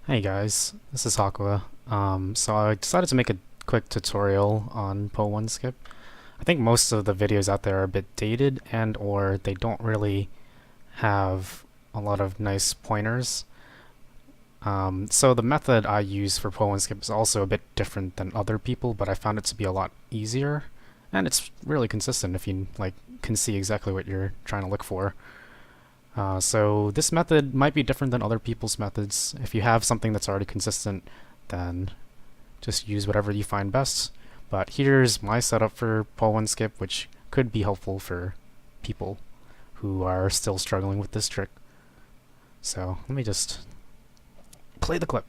Hey guys, this is Hakua. So I decided to make a quick tutorial on Poe Skip. I think most of the videos out there are a bit dated and or they don't really have a lot of nice pointers. So the method I use for Poe Skip is also a bit different than other people, but I found it to be a lot easier and it's really consistent if you can see exactly what you're trying to look for. So this method might be different than other people's methods. If you have something that's already consistent, then just use whatever you find best. But here's my setup for Poe Skip, which could be helpful for people who are still struggling with this trick. So let me just play the clip.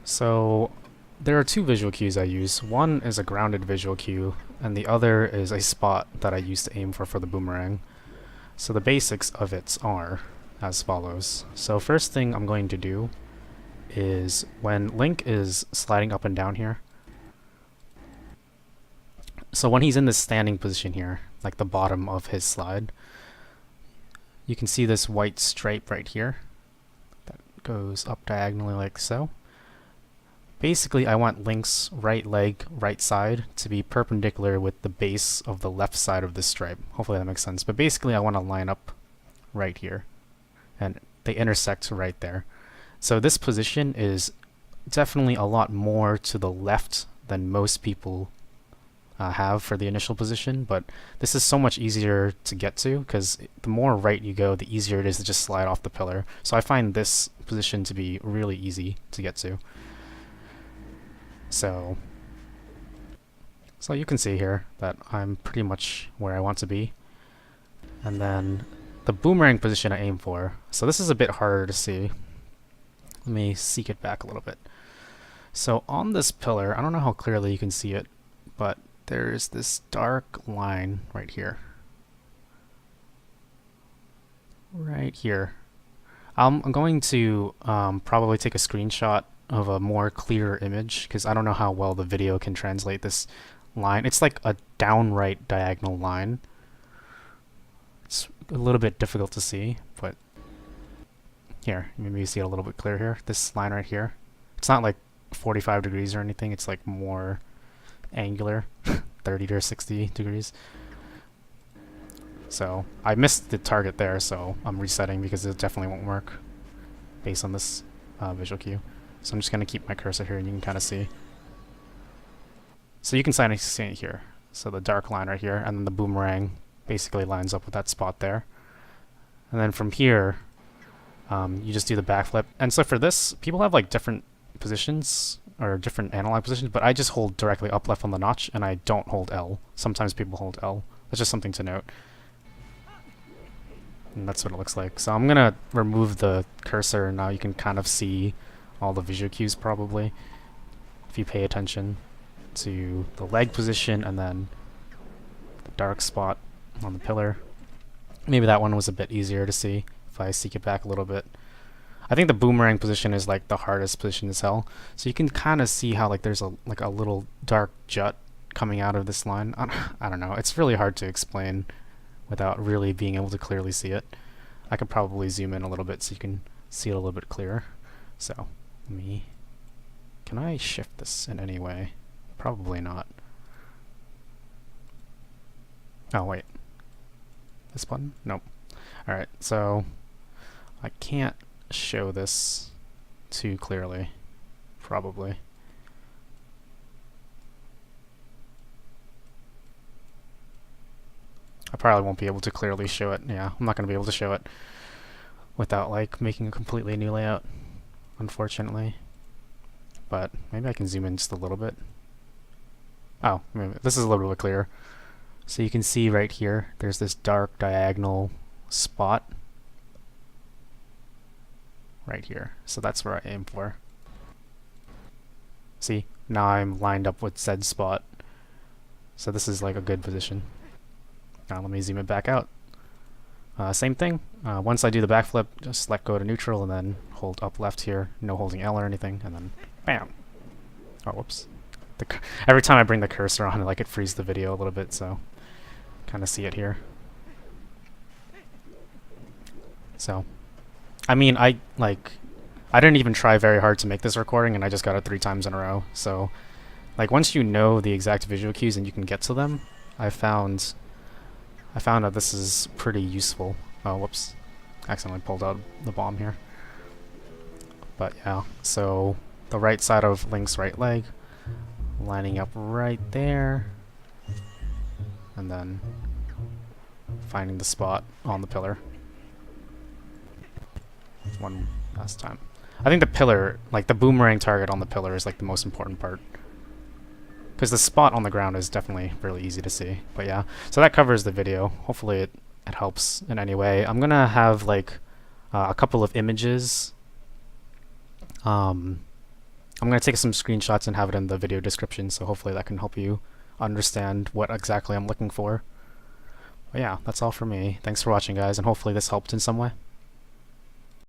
So there are two visual cues I use. One is a grounded visual cue, and the other is a spot that I use to aim for the boomerang. So the basics of it are as follows. So first thing I'm going to do is when Link is sliding up and down here, so when he's in this standing position here, like the bottom of his slide, you can see this white stripe right here that goes up diagonally like so. Basically, I want Link's right leg, right side, to be perpendicular with the base of the left side of this stripe. Hopefully that makes sense. But basically, I want to line up right here. And they intersect right there. So this position is definitely a lot more to the left than most people have for the initial position. But this is so much easier to get to, because the more right you go, the easier it is to just slide off the pillar. So I find this position to be really easy to get to. So you can see here that I'm pretty much where I want to be. And then the boomerang position I aim for. So this is a bit harder to see. Let me seek it back a little bit. So on this pillar, I don't know how clearly you can see it, but there's this dark line right here. Right here. I'm going to probably take a screenshot of a more clear image, because I don't know how well the video can translate this line. It's like a downright diagonal line. It's a little bit difficult to see, but here, maybe you see it a little bit clearer here. This line right here. It's not like 45 degrees or anything, it's like more angular, 30 to 60 degrees. So I missed the target there, so I'm resetting because it definitely won't work based on this visual cue. So I'm just going to keep my cursor here and you can kind of see. So you can kind of see it here. So the dark line right here, and then the boomerang basically lines up with that spot there. And then from here, you just do the backflip. And so for this, people have like different positions or different analog positions, but I just hold directly up left on the notch and I don't hold L. Sometimes people hold L. That's just something to note. And that's what it looks like. So I'm going to remove the cursor, and now you can kind of see all the visual cues probably if you pay attention to the leg position and then the dark spot on the pillar. Maybe that one was a bit easier to see if I seek it back a little bit. I think the boomerang position is like the hardest position to tell. So you can kind of see how like there's a little dark jut coming out of this line. I don't know. It's really hard to explain without really being able to clearly see it. I could probably zoom in a little bit so you can see it a little bit clearer. So can I shift this in any way? Probably not. Oh wait, this button? Nope. Alright, so I can't show this too clearly, probably. I probably won't be able to clearly show it. Yeah, I'm not going to be able to show it without like making a completely new layout, unfortunately. But maybe I can zoom in just a little bit. Oh, maybe this is a little bit clearer. So you can see right here, there's this dark diagonal spot right here. So that's where I aim for. See, now I'm lined up with said spot. So this is like a good position. Now let me zoom it back out. Same thing. Once I do the backflip, just let go to neutral and then hold up left here. No holding L or anything, and then bam. Oh, whoops. Every time I bring the cursor on, like it freezes the video a little bit, so kind of see it here. So I mean, I didn't even try very hard to make this recording, and I just got it 3 times in a row. So, like, once you know the exact visual cues and you can get to them, I found that this is pretty useful. Oh, whoops. Accidentally pulled out the bomb here. But yeah, so the right side of Link's right leg, lining up right there, and then finding the spot on the pillar. One last time. I think the pillar, like the boomerang target on the pillar, is like the most important part. Because the spot on the ground is definitely really easy to see. But yeah, so that covers the video. Hopefully it helps in any way. I'm gonna have like a couple of images. I'm gonna take some screenshots and have it in the video description, so hopefully that can help you understand what exactly I'm looking for. But yeah, that's all for me. Thanks for watching, guys, and hopefully this helped in some way.